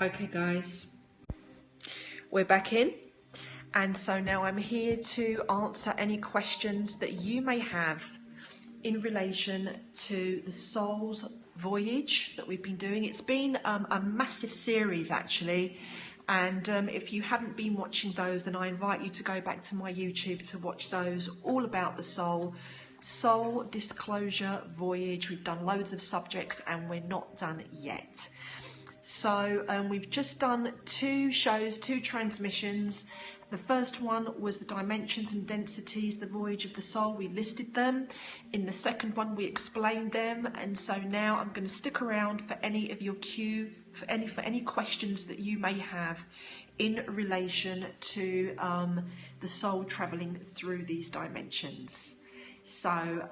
Okay guys, we're back in, and so now I'm here to answer any questions that you may have in relation to the soul's voyage that we've been doing. It's been a massive series actually, and if you haven't been watching those, then I invite you to go back to my YouTube to watch those, all about the soul disclosure voyage. We've done loads of subjects and we're not done yet. So we've just done two shows, two transmissions. The first one was the dimensions and densities, the voyage of the soul. We listed them. In the second one, we explained them. And so now I'm going to stick around for any of your for any questions that you may have in relation to the soul traveling through these dimensions. So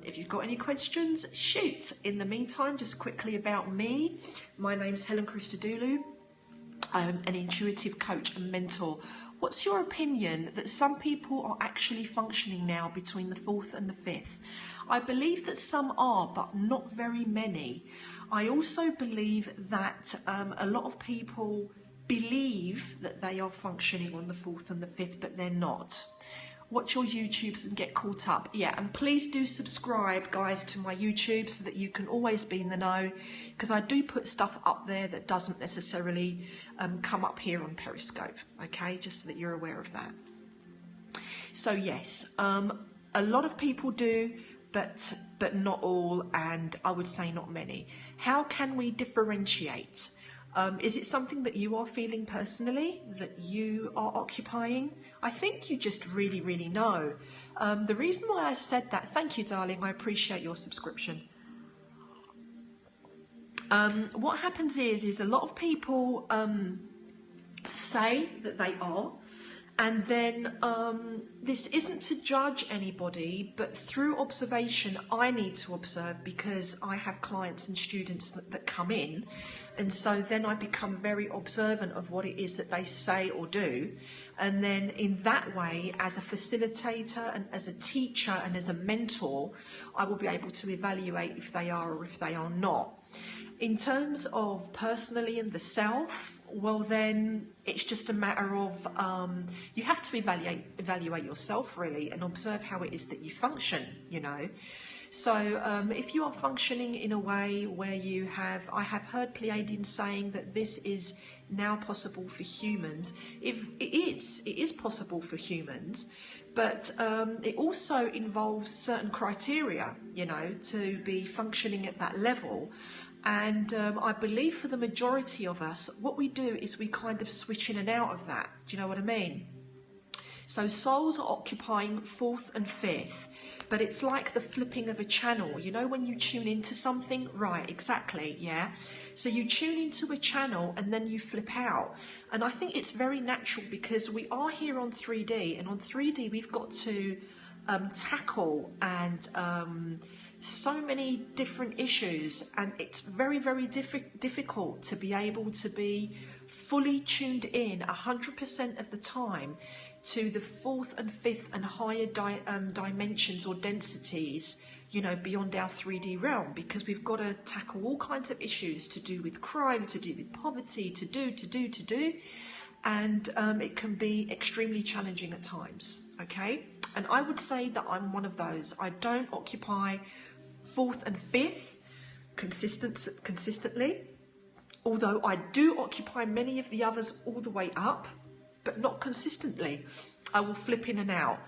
if you've got any questions, shoot. In the meantime, just quickly about me. My name's Helen Christodoulou. I'm an intuitive coach and mentor. What's your opinion that some people are actually functioning now between the 4th and the 5th? I believe that some are, but not very many. I also believe that a lot of people believe that they are functioning on the 4th and the 5th, but they're not. Watch your YouTubes and get caught up. Yeah, and please do subscribe, guys, to my YouTube so that you can always be in the know, because I do put stuff up there that doesn't necessarily come up here on Periscope, okay, just so that you're aware of that. So yes, a lot of people do, but not all, and I would say not many. How can we differentiate? Is it something that you are feeling personally, that you are occupying? I think you just really, really know. The reason why I said that, thank you, darling, I appreciate your subscription. What happens is a lot of people say that they are, and then this isn't to judge anybody, but through observation, I need to observe, because I have clients and students that come in, and so then I become very observant of what it is that they say or do, and then in that way, as a facilitator and as a teacher and as a mentor, I will be able to evaluate if they are or if they are not. In terms of personally and the self, well then it's just a matter of you have to evaluate yourself really and observe how it is that you function, you know. So if you are functioning in a way where I have heard Pleiadians saying that this is now possible for humans. It is possible for humans, but it also involves certain criteria, you know, to be functioning at that level. And I believe for the majority of us, what we do is we kind of switch in and out of that. Do you know what I mean? So souls are occupying 4th and 5th, but it's like the flipping of a channel. You know, when you tune into something, right, exactly, yeah. So you tune into a channel and then you flip out. And I think it's very natural, because we are here on 3D, and on 3D we've got to tackle and so many different issues, and it's very, very difficult to be able to be fully tuned in 100% of the time to the 4th and 5th and higher dimensions or densities, you know, beyond our 3D realm, because we've got to tackle all kinds of issues to do with crime, to do with poverty, to do, and it can be extremely challenging at times, okay? And I would say that I'm one of those. I don't occupy 4th and 5th consistently, although I do occupy many of the others all the way up, but not consistently. I will flip in and out.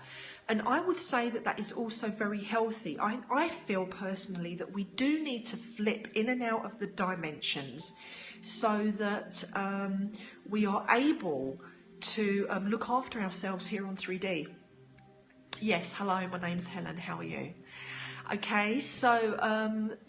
And I would say that that is also very healthy. I feel personally that we do need to flip in and out of the dimensions so that we are able to look after ourselves here on 3D. Yes, hello, my name's Helen, how are you? Okay, so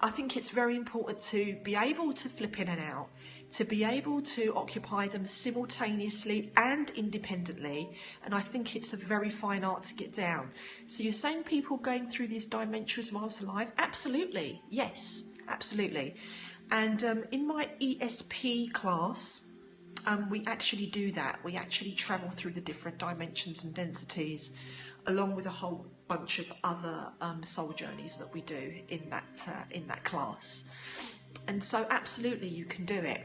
I think it's very important to be able to flip in and out, to be able to occupy them simultaneously and independently, and I think it's a very fine art to get down. So you're saying people going through these dimensions whilst alive? Absolutely, yes, absolutely. And in my ESP class, we actually do that. We actually travel through the different dimensions and densities, along with a whole bunch of other soul journeys that we do in that class. And so absolutely you can do it.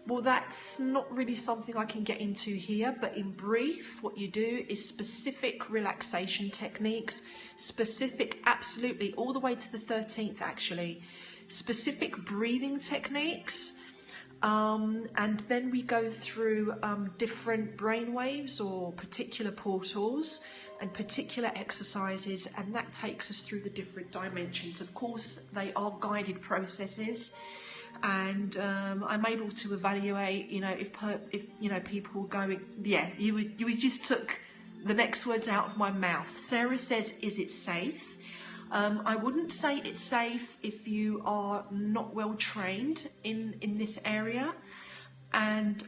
Well, that's not really something I can get into here, but in brief, what you do is specific relaxation techniques, specific, absolutely, all the way to the 13th actually, specific breathing techniques, and then we go through different brain waves or particular portals and particular exercises, and that takes us through the different dimensions. Of course, they are guided processes. And I'm able to evaluate, if people going, yeah, you just took the next words out of my mouth. Sarah says, is it safe? I wouldn't say it's safe if you are not well trained in this area. And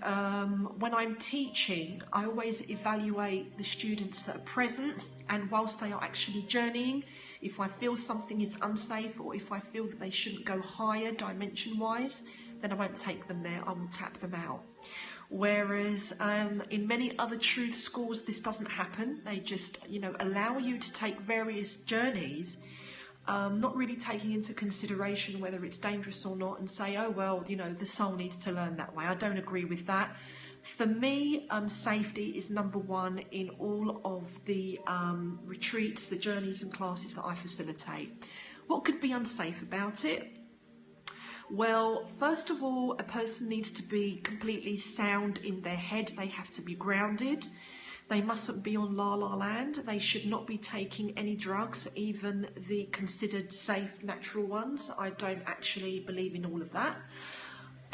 when I'm teaching, I always evaluate the students that are present, and whilst they are actually journeying, if I feel something is unsafe or if I feel that they shouldn't go higher dimension-wise, then I won't take them there, I will tap them out. Whereas in many other truth schools, this doesn't happen. They just, allow you to take various journeys, not really taking into consideration whether it's dangerous or not, and say, oh, well, the soul needs to learn that way. I don't agree with that. For me, safety is number one in all of the retreats, the journeys and classes that I facilitate. What could be unsafe about it? Well, first of all, a person needs to be completely sound in their head. They have to be grounded. They mustn't be on la-la land. They should not be taking any drugs, even the considered safe natural ones. I don't actually believe in all of that.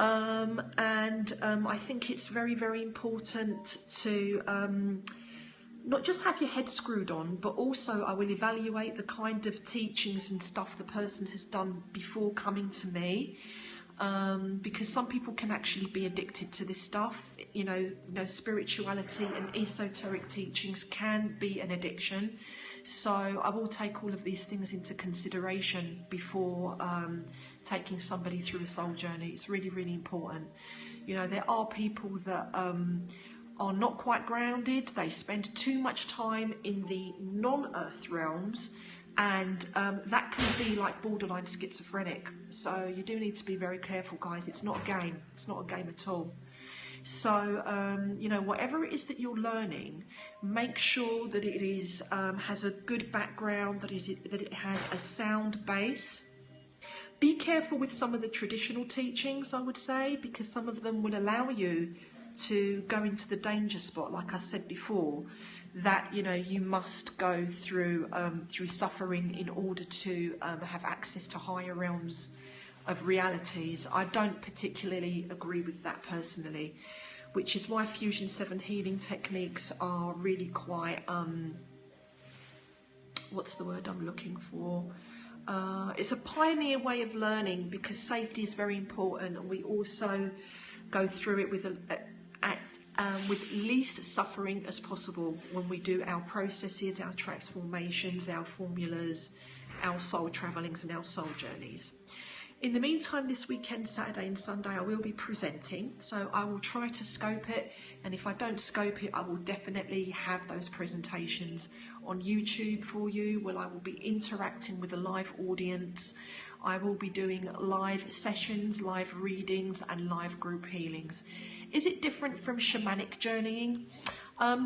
I think it's very, very important to not just have your head screwed on, but also I will evaluate the kind of teachings and stuff the person has done before coming to me, because some people can actually be addicted to this stuff. Spirituality and esoteric teachings can be an addiction. So I will take all of these things into consideration before taking somebody through a soul journey. It's really, really important. There are people that are not quite grounded. They spend too much time in the non-earth realms, and that can be like borderline schizophrenic. So you do need to be very careful, guys. It's not a game. It's not a game at all. So, whatever it is that you're learning, make sure that it is has a good background, that it has a sound base. Be careful with some of the traditional teachings, I would say, because some of them will allow you to go into the danger spot, like I said before, that you must go through suffering in order to have access to higher realms of realities. I don't particularly agree with that personally, which is why Fusion 7 healing techniques are really quite what's the word I'm looking for? It's a pioneer way of learning, because safety is very important, and we also go through it with least suffering as possible when we do our processes, our transformations, our formulas, our soul travellings and our soul journeys. In the meantime, this weekend, Saturday and Sunday, I will be presenting, so I will try to scope it, and if I don't scope it, I will definitely have those presentations on YouTube for you, where I will be interacting with a live audience. I will be doing live sessions, live readings and live group healings. Is it different from shamanic journeying?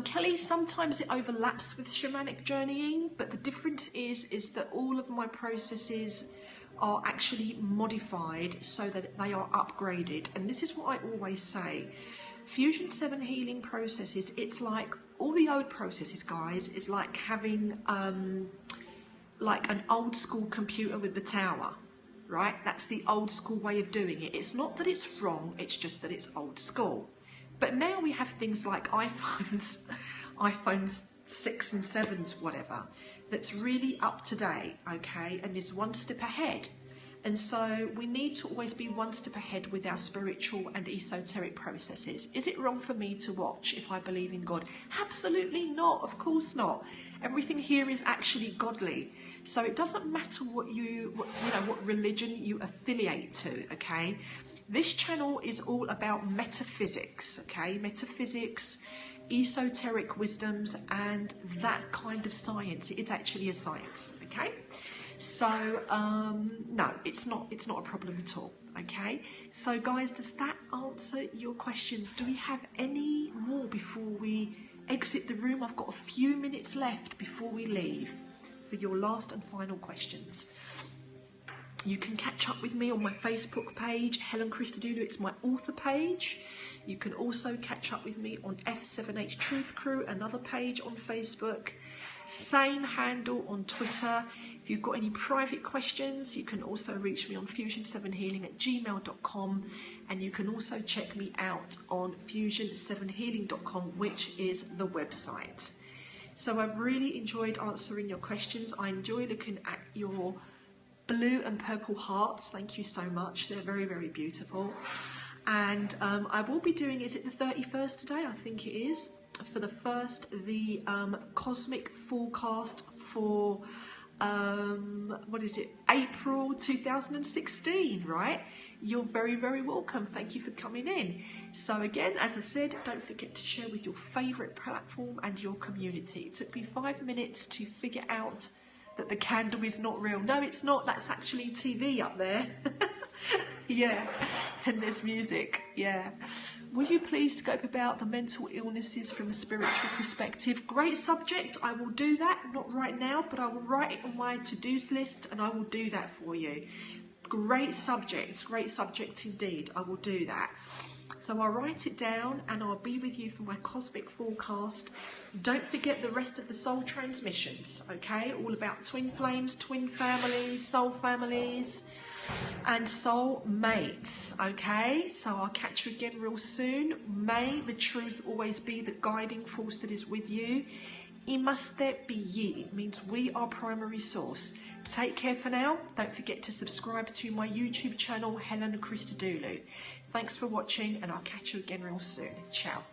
Kelly, sometimes it overlaps with shamanic journeying, but the difference is that all of my processes are actually modified so that they are upgraded. And this is what I always say. Fusion 7 healing processes, it's like all the old processes, guys, is like having like an old school computer with the tower, right? That's the old school way of doing it. It's not that it's wrong, it's just that it's old school. But now we have things like iPhones 6 and 7s, whatever, that's really up to date, okay, and is one step ahead. And so we need to always be one step ahead with our spiritual and esoteric processes. Is it wrong for me to watch if I believe in God? Absolutely not, of course not. Everything here is actually godly. So it doesn't matter what religion you affiliate to, okay? This channel is all about metaphysics, okay? Metaphysics, esoteric wisdoms, and that kind of science. It's actually a science, okay? So no, it's not a problem at all. Okay, so guys, does that answer your questions? Do we have any more before we exit the room? I've got a few minutes left before we leave for your last and final questions. You can catch up with me on my Facebook page, Helen Christodoulou. It's my author page. You can also catch up with me on F7H Truth Crew, another page on Facebook. Same handle on Twitter. If you've got any private questions, you can also reach me on fusion7healing@gmail.com, and you can also check me out on fusion7healing.com, which is the website. So I've really enjoyed answering your questions. I enjoy looking at your blue and purple hearts. Thank you so much. They're very, very beautiful. And I will be doing, is it the 31st today? I think it is. For the cosmic forecast for what is it, April 2016, right? You're very, very welcome. Thank you for coming in. So again, as I said, don't forget to share with your favorite platform and your community. It took me 5 minutes to figure out that the candle is not real. No, it's not. That's actually TV up there. Yeah, and there's music. Yeah. Will you please scope about the mental illnesses from a spiritual perspective? Great subject. I will do that. Not right now, but I will write it on my to-dos list and I will do that for you. Great subject indeed. I will do that. So I'll write it down and I'll be with you for my cosmic forecast. Don't forget the rest of the soul transmissions, okay? All about twin flames, twin families, soul families, and soul mates, okay? So I'll catch you again real soon. May the truth always be the guiding force that is with you. Imaste be ye. It means we are primary source. Take care for now. Don't forget to subscribe to my YouTube channel, Helen Christodoulou. Thanks for watching, and I'll catch you again real soon. Ciao.